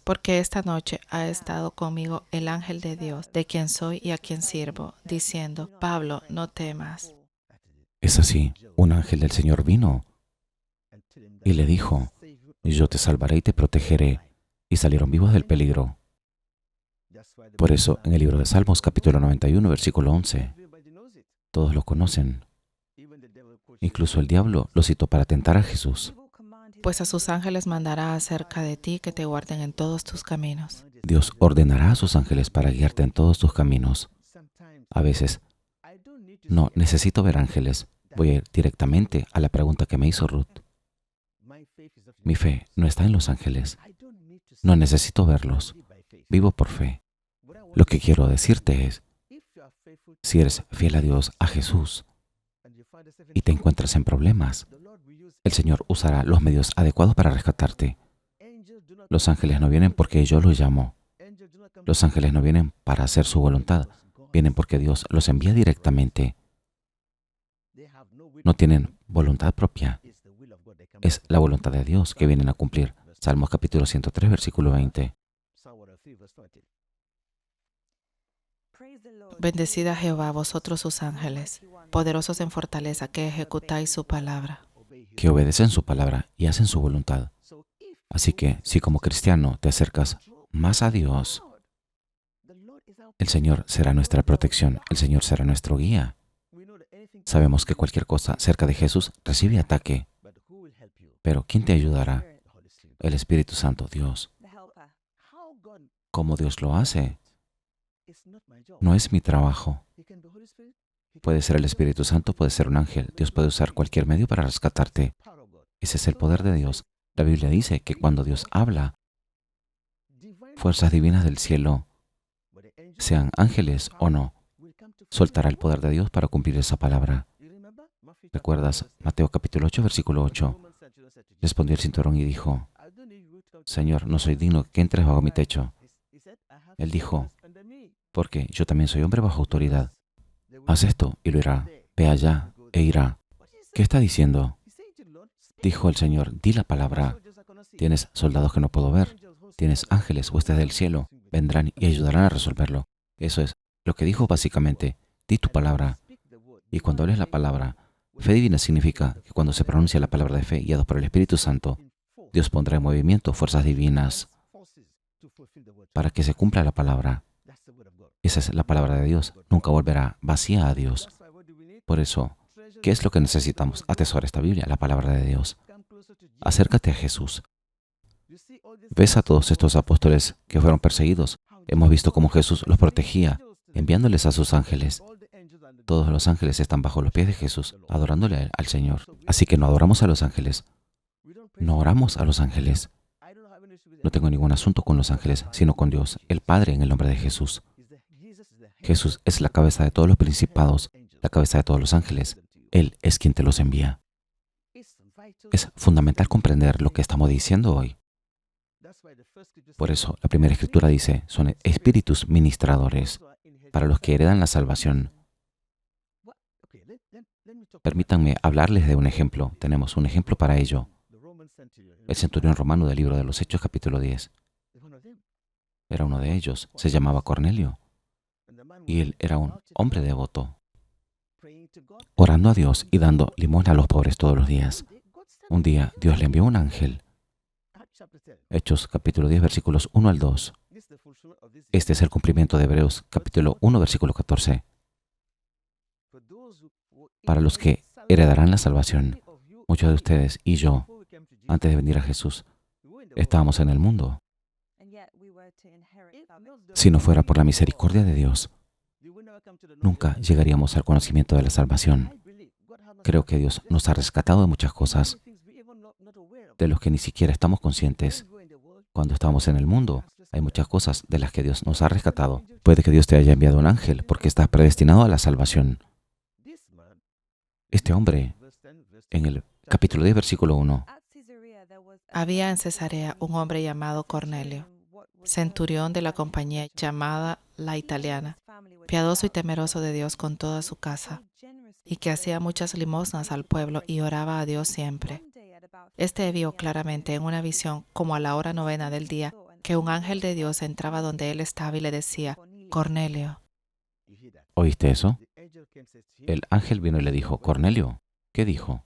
Porque esta noche ha estado conmigo el ángel de Dios, de quien soy y a quien sirvo, diciendo, Pablo, no temas. Es así, un ángel del Señor vino y le dijo, yo te salvaré y te protegeré, y salieron vivos del peligro. Por eso, en el libro de Salmos, capítulo 91, versículo 11, todos lo conocen. Incluso el diablo lo citó para tentar a Jesús. Pues a sus ángeles mandará acerca de ti que te guarden en todos tus caminos. Dios ordenará a sus ángeles para guiarte en todos tus caminos. A veces, no necesito ver ángeles. Voy a ir directamente a la pregunta que me hizo Ruth. Mi fe no está en los ángeles. No necesito verlos. Vivo por fe. Lo que quiero decirte es, si eres fiel a Dios, a Jesús, y te encuentras en problemas, el Señor usará los medios adecuados para rescatarte. Los ángeles no vienen porque yo los llamo. Los ángeles no vienen para hacer su voluntad. Vienen porque Dios los envía directamente. No tienen voluntad propia. Es la voluntad de Dios que vienen a cumplir. Salmos capítulo 103, versículo 20. Bendecid a Jehová, vosotros sus ángeles, poderosos en fortaleza, que ejecutáis su palabra. Que obedecen su palabra y hacen su voluntad. Así que, si como cristiano te acercas más a Dios, el Señor será nuestra protección, el Señor será nuestro guía. Sabemos que cualquier cosa cerca de Jesús recibe ataque. Pero ¿quién te ayudará? El Espíritu Santo, Dios. ¿Cómo Dios lo hace? No es mi trabajo. Puede ser el Espíritu Santo, puede ser un ángel. Dios puede usar cualquier medio para rescatarte. Ese es el poder de Dios. La Biblia dice que cuando Dios habla, fuerzas divinas del cielo, sean ángeles o no, soltará el poder de Dios para cumplir esa palabra. ¿Recuerdas Mateo capítulo 8, versículo 8? Respondió el cinturón y dijo, Señor, no soy digno que entres bajo mi techo. Él dijo, porque yo también soy hombre bajo autoridad. Haz esto y lo hará. Ve allá e irá. ¿Qué está diciendo? Dijo el Señor, di la palabra. Tienes soldados que no puedo ver. Tienes ángeles, huestes del cielo. Vendrán y ayudarán a resolverlo. Eso es lo que dijo básicamente. Di tu palabra. Y cuando hables la palabra, fe divina significa que cuando se pronuncia la palabra de fe guiados por el Espíritu Santo, Dios pondrá en movimiento fuerzas divinas para que se cumpla la palabra. Esa es la palabra de Dios. Nunca volverá vacía a Dios. Por eso, ¿qué es lo que necesitamos? Atesora esta Biblia, la palabra de Dios. Acércate a Jesús. ¿Ves a todos estos apóstoles que fueron perseguidos? Hemos visto cómo Jesús los protegía, enviándoles a sus ángeles. Todos los ángeles están bajo los pies de Jesús, adorándole al Señor. Así que no adoramos a los ángeles. No oramos a los ángeles. No tengo ningún asunto con los ángeles, sino con Dios, el Padre, en el nombre de Jesús. Jesús es la cabeza de todos los principados, la cabeza de todos los ángeles. Él es quien te los envía. Es fundamental comprender lo que estamos diciendo hoy. Por eso, la primera escritura dice, son espíritus ministradores para los que heredan la salvación. Permítanme hablarles de un ejemplo. Tenemos un ejemplo para ello. El centurión romano del libro de los Hechos, capítulo 10. Era uno de ellos. Se llamaba Cornelio. Y él era un hombre devoto, orando a Dios y dando limosna a los pobres todos los días. Un día, Dios le envió un ángel. Hechos, capítulo 10, versículos 1 al 2. Este es el cumplimiento de Hebreos, capítulo 1, versículo 14. Para los que heredarán la salvación, muchos de ustedes y yo, antes de venir a Jesús, estábamos en el mundo. Si no fuera por la misericordia de Dios, nunca llegaríamos al conocimiento de la salvación. Creo que Dios nos ha rescatado de muchas cosas, de los que ni siquiera estamos conscientes. Cuando estamos en el mundo, hay muchas cosas de las que Dios nos ha rescatado. Puede que Dios te haya enviado un ángel porque estás predestinado a la salvación. Este hombre, en el capítulo 10, versículo 1, Había en Cesarea un hombre llamado Cornelio, centurión de la compañía llamada La Italiana, piadoso y temeroso de Dios con toda su casa, y que hacía muchas limosnas al pueblo y oraba a Dios siempre. Este vio claramente en una visión, como a la hora 9 del día, que un ángel de Dios entraba donde él estaba y le decía, Cornelio. ¿Oíste eso? El ángel vino y le dijo, Cornelio. ¿Qué dijo?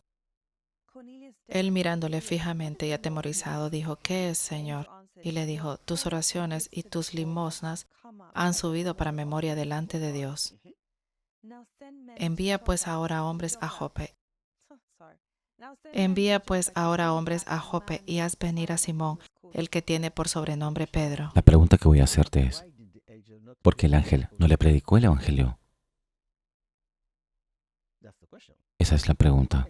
Él mirándole fijamente y atemorizado dijo, ¿qué es, Señor? Y le dijo, tus oraciones y tus limosnas han subido para memoria delante de Dios. Envía pues ahora hombres a Jope. Y haz venir a Simón, el que tiene por sobrenombre Pedro. La pregunta que voy a hacerte es, ¿por qué el ángel no le predicó el evangelio? Esa es la pregunta.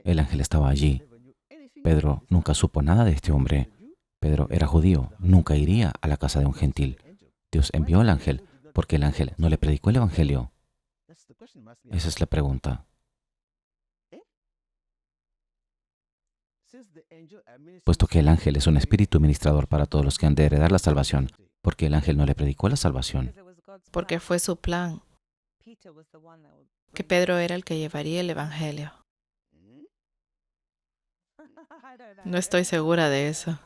El ángel estaba allí. Pedro nunca supo nada de este hombre. Pedro era judío, nunca iría a la casa de un gentil. Dios envió al ángel porque el ángel no le predicó el evangelio. Esa es la pregunta. Puesto que el ángel es un espíritu ministrador para todos los que han de heredar la salvación, porque el ángel no le predicó la salvación. Porque fue su plan, que Pedro era el que llevaría el evangelio. No estoy segura de eso.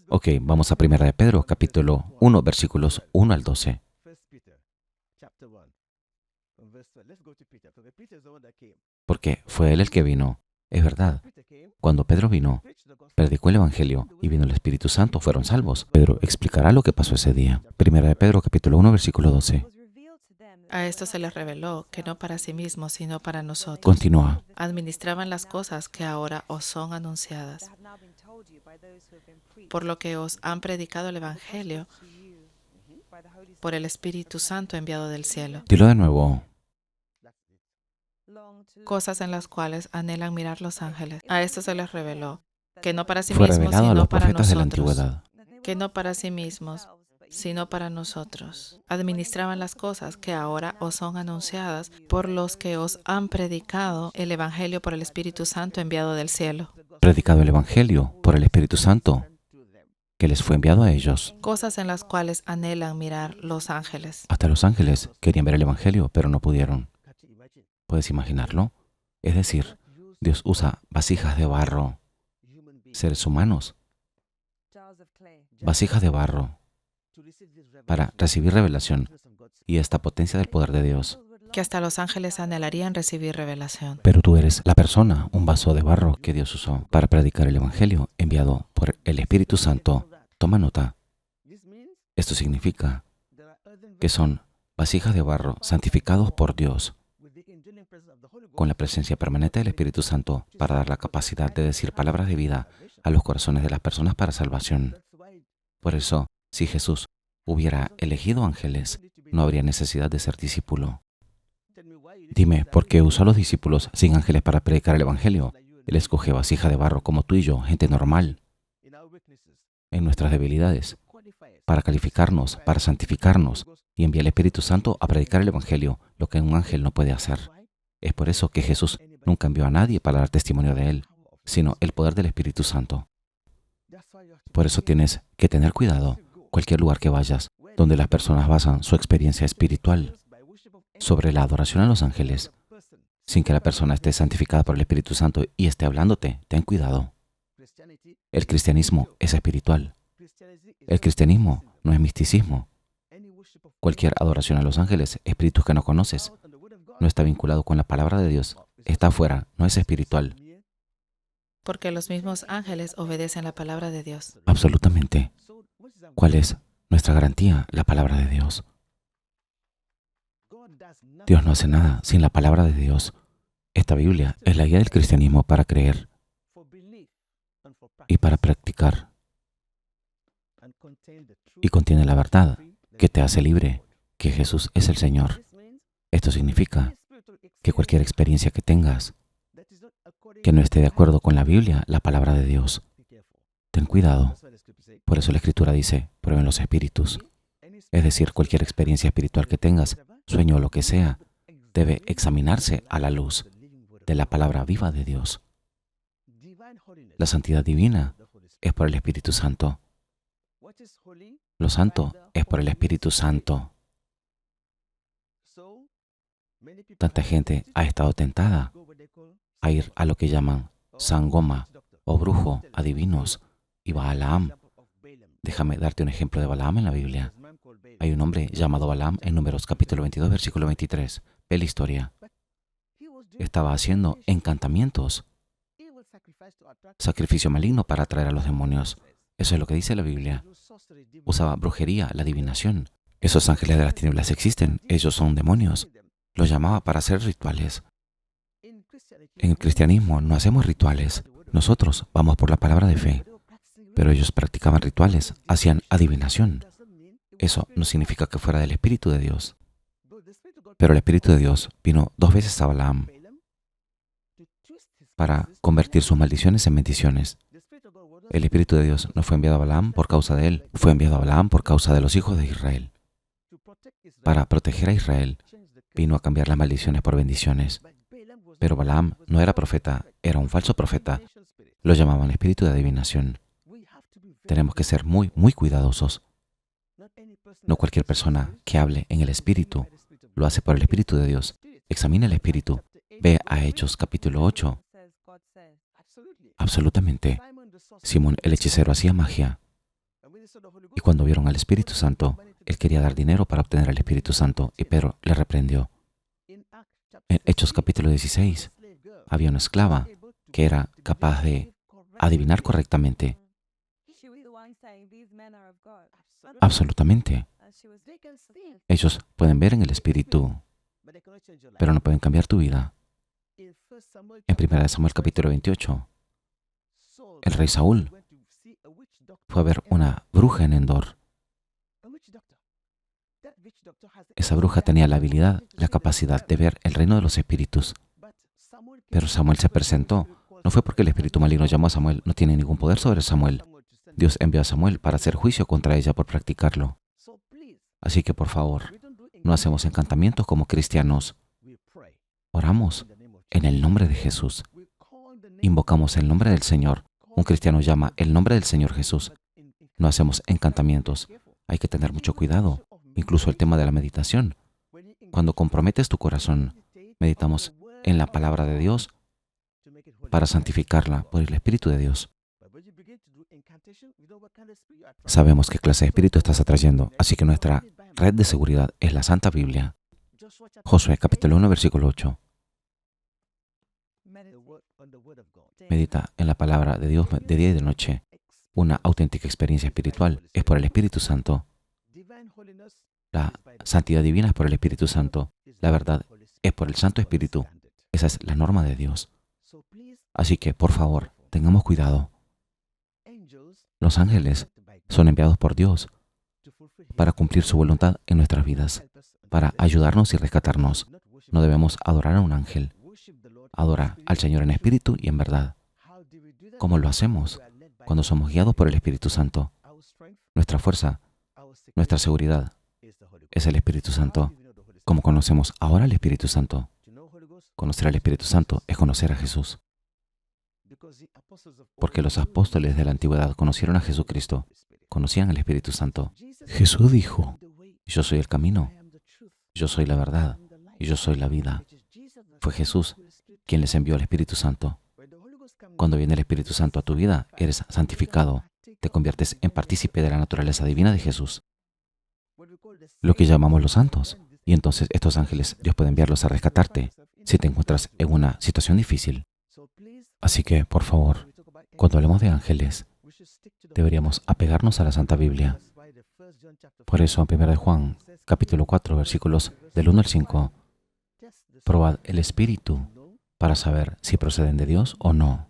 Ok, vamos a 1 de Pedro, capítulo 1, versículos 1 al 12. Porque fue él el que vino. Es verdad. Cuando Pedro vino, predicó el evangelio y vino el Espíritu Santo, fueron salvos. Pedro explicará lo que pasó ese día. 1 de Pedro, capítulo 1, versículo 12. A esto se les reveló que no para sí mismos, sino para nosotros. Continúa. Administraban las cosas que ahora os son anunciadas, por lo que os han predicado el evangelio por el Espíritu Santo enviado del cielo. Dilo de nuevo. Cosas en las cuales anhelan mirar los ángeles. A esto se les reveló que no para sí Fue mismos, revelado a sino los para profetas de la nosotros. antigüedad. Que no para sí mismos, sino para nosotros. Administraban las cosas que ahora os son anunciadas por los que os han predicado el evangelio por el Espíritu Santo enviado del cielo. Predicado el evangelio por el Espíritu Santo. que les fue enviado a ellos. Cosas en las cuales anhelan mirar los ángeles. Hasta los ángeles querían ver el Evangelio, pero no pudieron. ¿Puedes imaginarlo? Es decir, Dios usa vasijas de barro, seres humanos, vasijas de barro, para recibir revelación y esta potencia del poder de Dios. Que hasta los ángeles anhelarían recibir revelación. Pero tú eres la persona, un vaso de barro que Dios usó para predicar el Evangelio enviado por el Espíritu Santo. Toma nota. Esto significa que son vasijas de barro santificados por Dios con la presencia permanente del Espíritu Santo para dar la capacidad de decir palabras de vida a los corazones de las personas para salvación. Por eso, si Jesús hubiera elegido ángeles, no habría necesidad de ser discípulo. Dime, ¿por qué usó a los discípulos sin ángeles para predicar el Evangelio? Él escoge vasijas de barro como tú y yo, gente normal, en nuestras debilidades, para calificarnos, para santificarnos, y envía al Espíritu Santo a predicar el Evangelio, lo que un ángel no puede hacer. Es por eso que Jesús nunca envió a nadie para dar testimonio de Él, sino el poder del Espíritu Santo. Por eso tienes que tener cuidado, cualquier lugar que vayas, donde las personas basan su experiencia espiritual sobre la adoración a los ángeles, sin que la persona esté santificada por el Espíritu Santo y esté hablándote, ten cuidado. El cristianismo es espiritual. El cristianismo no es misticismo. Cualquier adoración a los ángeles, espíritus que no conoces, no está vinculado con la palabra de Dios, está afuera, no es espiritual. Porque los mismos ángeles obedecen la palabra de Dios. Absolutamente. ¿Cuál es nuestra garantía? La palabra de Dios. Dios no hace nada sin la palabra de Dios. Esta Biblia es la guía del cristianismo para creer y para practicar. Y contiene la verdad que te hace libre, que Jesús es el Señor. Esto significa que cualquier experiencia que tengas que no esté de acuerdo con la Biblia, la palabra de Dios, ten cuidado. Por eso la Escritura dice, prueben los espíritus. Es decir, cualquier experiencia espiritual que tengas, sueño o lo que sea, debe examinarse a la luz de la palabra viva de Dios. La santidad divina es por el Espíritu Santo. Lo santo es por el Espíritu Santo. Tanta gente ha estado tentada a ir a lo que llaman sangoma o brujo, adivinos y Balaam. Déjame darte un ejemplo de Balaam en la Biblia. Hay un hombre llamado Balaam en Números capítulo 22, versículo 23. Ve la historia. Estaba haciendo encantamientos, sacrificio maligno para atraer a los demonios. Eso es lo que dice la Biblia. Usaba brujería, la adivinación. Esos ángeles de las tinieblas existen, ellos son demonios. Los llamaba para hacer rituales. En el cristianismo no hacemos rituales. Nosotros vamos por la palabra de fe. Pero ellos practicaban rituales, hacían adivinación. Eso no significa que fuera del Espíritu de Dios. Pero el Espíritu de Dios vino 2 veces a Balaam para convertir sus maldiciones en bendiciones. El Espíritu de Dios no fue enviado a Balaam por causa de él, fue enviado a Balaam por causa de los hijos de Israel. Para proteger a Israel, vino a cambiar las maldiciones por bendiciones. Pero Balaam no era profeta, era un falso profeta. Lo llamaban espíritu de adivinación. Tenemos que ser muy, muy cuidadosos. No cualquier persona que hable en el Espíritu lo hace por el Espíritu de Dios. Examina el Espíritu. Ve a Hechos capítulo 8. Absolutamente. Simón el hechicero hacía magia. Y cuando vieron al Espíritu Santo, él quería dar dinero para obtener al Espíritu Santo, y Pedro le reprendió. En Hechos capítulo 16, había una esclava que era capaz de adivinar correctamente. Absolutamente. Ellos pueden ver en el Espíritu, pero no pueden cambiar tu vida. En 1 Samuel capítulo 28, el rey Saúl fue a ver una bruja en Endor. Esa bruja tenía la habilidad, la capacidad de ver el reino de los espíritus. Pero Samuel se presentó. No fue porque el espíritu maligno llamó a Samuel, no tiene ningún poder sobre Samuel. Dios envió a Samuel para hacer juicio contra ella por practicarlo. Así que, por favor, no hacemos encantamientos como cristianos. Oramos en el nombre de Jesús. Invocamos el nombre del Señor. Un cristiano llama el nombre del Señor Jesús. No hacemos encantamientos. Hay que tener mucho cuidado. Incluso el tema de la meditación. Cuando comprometes tu corazón, meditamos en la palabra de Dios para santificarla por el Espíritu de Dios. Sabemos qué clase de espíritu estás atrayendo, así que nuestra red de seguridad es la Santa Biblia. Josué capítulo 1, versículo 8. Medita en la palabra de Dios de día y de noche. Una auténtica experiencia espiritual es por el Espíritu Santo. La santidad divina es por el Espíritu Santo. La verdad es por el Santo Espíritu. Esa es la norma de Dios. Así que, por favor, tengamos cuidado. Los ángeles son enviados por Dios para cumplir su voluntad en nuestras vidas, para ayudarnos y rescatarnos. No debemos adorar a un ángel. Adora al Señor en espíritu y en verdad. ¿Cómo lo hacemos? Cuando somos guiados por el Espíritu Santo. Nuestra fuerza, nuestra seguridad es el Espíritu Santo. ¿Cómo conocemos ahora al Espíritu Santo? Conocer al Espíritu Santo es conocer a Jesús. Porque los apóstoles de la antigüedad conocieron a Jesucristo, conocían al Espíritu Santo. Jesús dijo, yo soy el camino, yo soy la verdad y yo soy la vida. Fue Jesús quien les envió al Espíritu Santo. Cuando viene el Espíritu Santo a tu vida, eres santificado, te conviertes en partícipe de la naturaleza divina de Jesús, lo que llamamos los santos. Y entonces estos ángeles, Dios puede enviarlos a rescatarte si te encuentras en una situación difícil. Así que, por favor, cuando hablemos de ángeles, deberíamos apegarnos a la Santa Biblia. Por eso, en 1 Juan, capítulo 4, versículos del 1 al 5, probad el Espíritu para saber si proceden de Dios o no.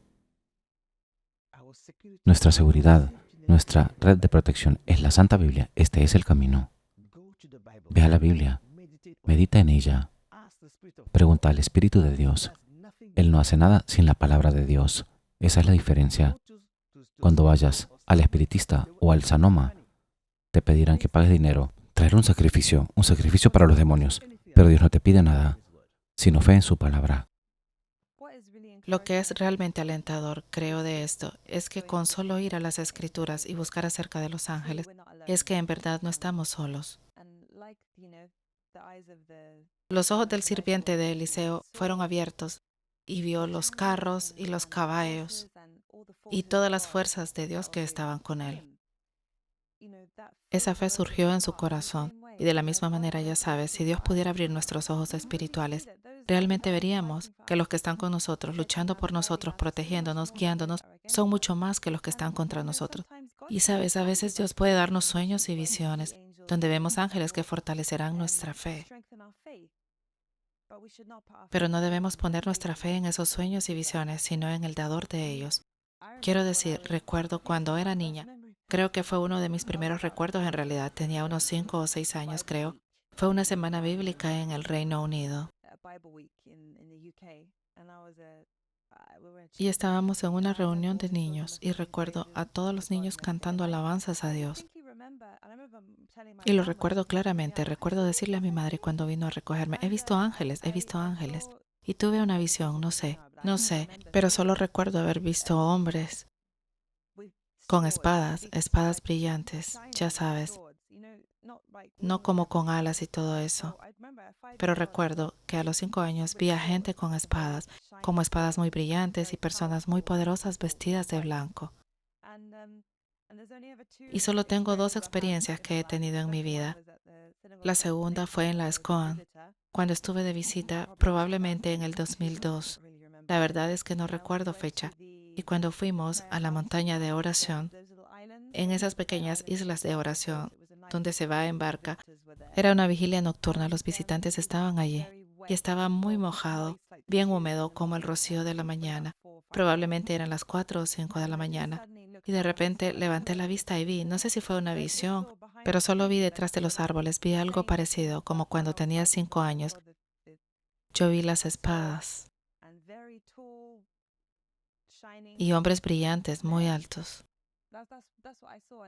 Nuestra seguridad, nuestra red de protección es la Santa Biblia. Este es el camino. Ve a la Biblia, medita en ella, pregunta al Espíritu de Dios. Él no hace nada sin la palabra de Dios. Esa es la diferencia. Cuando vayas al espiritista o al sanoma, te pedirán que pagues dinero, traer un sacrificio para los demonios. Pero Dios no te pide nada, sino fe en su palabra. Lo que es realmente alentador, creo, de esto, es que con solo ir a las Escrituras y buscar acerca de los ángeles, es que en verdad no estamos solos. Los ojos del sirviente de Eliseo fueron abiertos y vio los carros y los caballos y todas las fuerzas de Dios que estaban con él. Esa fe surgió en su corazón y de la misma manera, ya sabes, si Dios pudiera abrir nuestros ojos espirituales, realmente veríamos que los que están con nosotros, luchando por nosotros, protegiéndonos, guiándonos, son mucho más que los que están contra nosotros. Y sabes, a veces Dios puede darnos sueños y visiones donde vemos ángeles que fortalecerán nuestra fe. Pero no debemos poner nuestra fe en esos sueños y visiones, sino en el dador de ellos. Quiero decir, recuerdo cuando era niña, creo que fue uno de mis primeros recuerdos, en realidad tenía unos 5 o 6 años, creo. Fue una semana bíblica en el Reino Unido. Y estábamos en una reunión de niños y recuerdo a todos los niños cantando alabanzas a Dios. Y lo recuerdo claramente, recuerdo decirle a mi madre cuando vino a recogerme, he visto ángeles. Y tuve una visión, no sé, pero solo recuerdo haber visto hombres con espadas brillantes, ya sabes, no como con alas y todo eso. Pero recuerdo que a los 5 años vi a gente con espadas, como espadas muy brillantes y personas muy poderosas vestidas de blanco. Y solo tengo 2 experiencias que he tenido en mi vida. La segunda fue en la SCOAN, cuando estuve de visita, probablemente en el 2002. La verdad es que no recuerdo fecha. Y cuando fuimos a la montaña de oración, en esas pequeñas islas de oración, donde se va en barca, era una vigilia nocturna. Los visitantes estaban allí y estaba muy mojado, bien húmedo como el rocío de la mañana. Probablemente eran las 4 o 5 de la mañana. Y de repente levanté la vista y vi, no sé si fue una visión, pero solo vi detrás de los árboles, vi algo parecido como cuando tenía 5 años. Yo vi las espadas y hombres brillantes muy altos.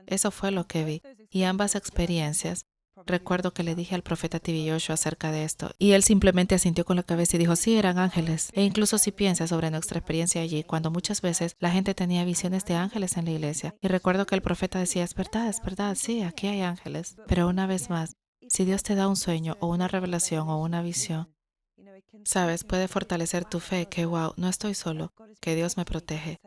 Eso fue lo que vi. Y ambas experiencias Recuerdo que le dije al profeta T.B. Joshua acerca de esto, y él simplemente asintió con la cabeza y dijo, sí, eran ángeles. E incluso si piensas sobre nuestra experiencia allí, cuando muchas veces la gente tenía visiones de ángeles en la iglesia. Y recuerdo que el profeta decía, es verdad, sí, aquí hay ángeles. Pero una vez más, si Dios te da un sueño o una revelación o una visión, sabes, puede fortalecer tu fe que, wow, no estoy solo, que Dios me protege.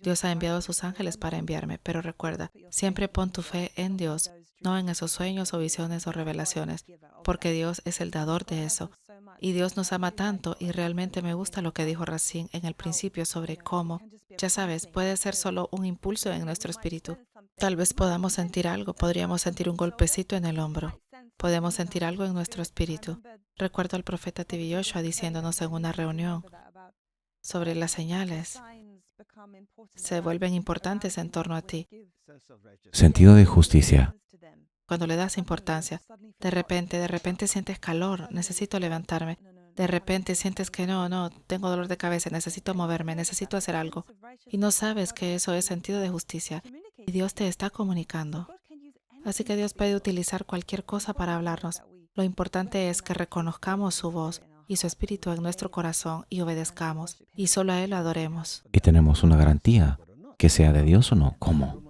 Dios ha enviado a sus ángeles para enviarme, pero recuerda, siempre pon tu fe en Dios, no en esos sueños o visiones o revelaciones, porque Dios es el dador de eso. Y Dios nos ama tanto, y realmente me gusta lo que dijo Racine en el principio sobre cómo, ya sabes, puede ser solo un impulso en nuestro espíritu. Tal vez podamos sentir algo, podríamos sentir un golpecito en el hombro. Podemos sentir algo en nuestro espíritu. Recuerdo al profeta T.B. Joshua diciéndonos en una reunión sobre las señales. Se vuelven importantes en torno a ti. Sentido de justicia. Cuando le das importancia, de repente sientes calor, necesito levantarme. De repente sientes que no, tengo dolor de cabeza, necesito moverme, necesito hacer algo. Y no sabes que eso es sentido de justicia. Y Dios te está comunicando. Así que Dios puede utilizar cualquier cosa para hablarnos. Lo importante es que reconozcamos su voz y su espíritu en nuestro corazón y obedezcamos. Y solo a Él lo adoremos. Y tenemos una garantía, que sea de Dios o no. ¿Cómo?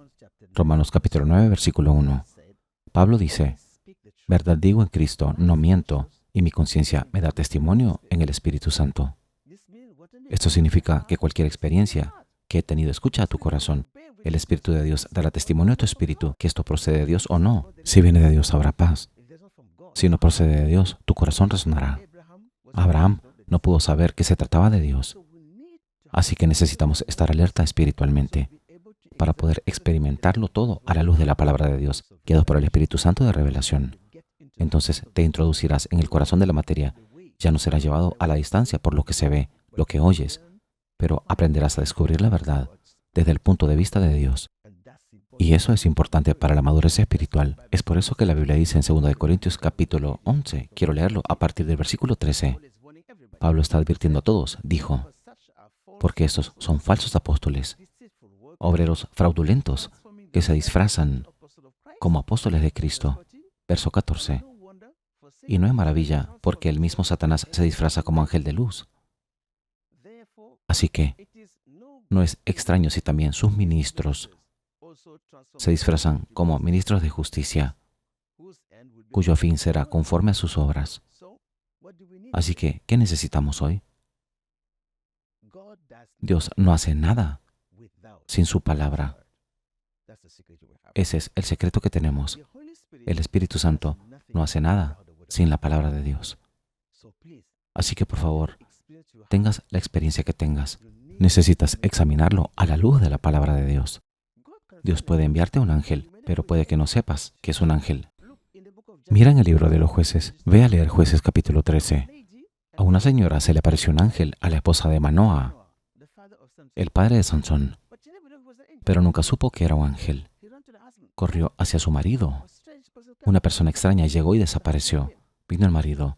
Romanos capítulo 9, versículo 1. Pablo dice, verdad digo en Cristo, no miento, y mi conciencia me da testimonio en el Espíritu Santo. Esto significa que cualquier experiencia que he tenido escucha a tu corazón. El Espíritu de Dios dará testimonio a tu espíritu que esto procede de Dios o no. Si viene de Dios, habrá paz. Si no procede de Dios, tu corazón resonará. Abraham no pudo saber que se trataba de Dios. Así que necesitamos estar alerta espiritualmente para poder experimentarlo todo a la luz de la palabra de Dios, guiados por el Espíritu Santo de revelación. Entonces te introducirás en el corazón de la materia. Ya no serás llevado a la distancia por lo que se ve, lo que oyes, pero aprenderás a descubrir la verdad desde el punto de vista de Dios. Y eso es importante para la madurez espiritual. Es por eso que la Biblia dice en 2 Corintios capítulo 11, quiero leerlo a partir del versículo 13. Pablo está advirtiendo a todos, dijo, porque estos son falsos apóstoles, obreros fraudulentos que se disfrazan como apóstoles de Cristo. Verso 14. Y no es maravilla, porque el mismo Satanás se disfraza como ángel de luz. Así que no es extraño si también sus ministros se disfrazan como ministros de justicia, cuyo fin será conforme a sus obras. Así que, ¿qué necesitamos hoy? Dios no hace nada sin su palabra. Ese es el secreto que tenemos. El Espíritu Santo no hace nada sin la palabra de Dios. Así que, por favor, tengas la experiencia que tengas, necesitas examinarlo a la luz de la palabra de Dios. Dios puede enviarte un ángel, pero puede que no sepas que es un ángel. Mira en el libro de los jueces, ve a leer Jueces capítulo 13. A una señora se le apareció un ángel, a la esposa de Manoa, el padre de Sansón, pero nunca supo que era un ángel. Corrió hacia su marido. Una persona extraña llegó y desapareció. Vino el marido.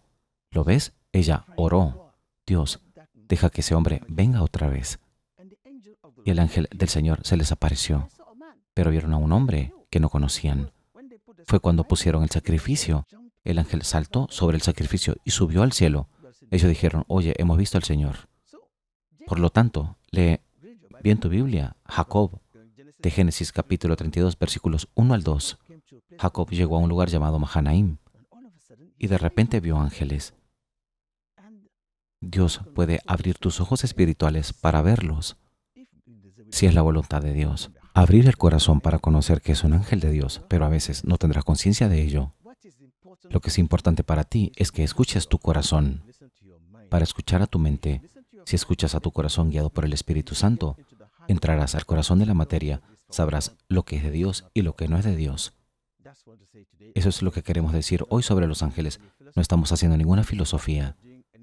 ¿Lo ves? Ella oró. Dios, deja que ese hombre venga otra vez. Y el ángel del Señor se les apareció. Pero vieron a un hombre que no conocían. Fue cuando pusieron el sacrificio. El ángel saltó sobre el sacrificio y subió al cielo. Ellos dijeron, oye, hemos visto al Señor. Por lo tanto, lee bien tu Biblia, Jacob, de Génesis capítulo 32, versículos 1 al 2. Jacob llegó a un lugar llamado Mahanaim y de repente vio ángeles. Dios puede abrir tus ojos espirituales para verlos, si es la voluntad de Dios. Abrir el corazón para conocer que es un ángel de Dios, pero a veces no tendrás conciencia de ello. Lo que es importante para ti es que escuches tu corazón. Para escuchar a tu mente, si escuchas a tu corazón guiado por el Espíritu Santo, entrarás al corazón de la materia, sabrás lo que es de Dios y lo que no es de Dios. Eso es lo que queremos decir hoy sobre los ángeles. No estamos haciendo ninguna filosofía,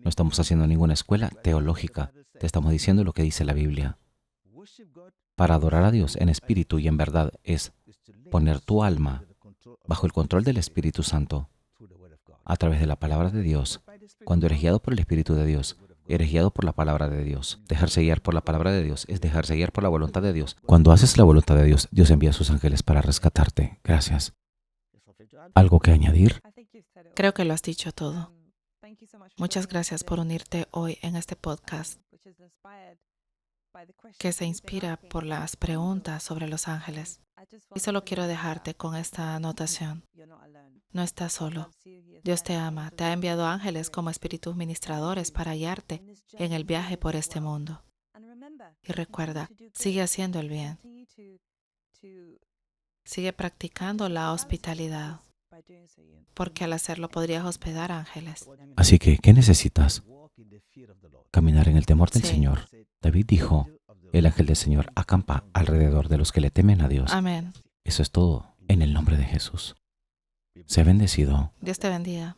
no estamos haciendo ninguna escuela teológica. Te estamos diciendo lo que dice la Biblia. Para adorar a Dios en espíritu y en verdad es poner tu alma bajo el control del Espíritu Santo a través de la palabra de Dios. Cuando eres guiado por el Espíritu de Dios, eres guiado por la palabra de Dios. Dejarse guiar por la palabra de Dios es dejarse guiar por la voluntad de Dios. Cuando haces la voluntad de Dios, Dios envía a sus ángeles para rescatarte. Gracias. ¿Algo que añadir? Creo que lo has dicho todo. Muchas gracias por unirte hoy en este podcast que se inspira por las preguntas sobre los ángeles. Y solo quiero dejarte con esta anotación. No estás solo. Dios te ama. Te ha enviado ángeles como espíritus ministradores para guiarte en el viaje por este mundo. Y recuerda, sigue haciendo el bien. Sigue practicando la hospitalidad, porque al hacerlo podrías hospedar ángeles. Así que, ¿qué necesitas? Caminar en el temor del Sí. Señor. David dijo, el ángel del Señor acampa alrededor de los que le temen a Dios. Amén. Eso es todo, en el nombre de Jesús. Sea bendecido. Dios te bendiga.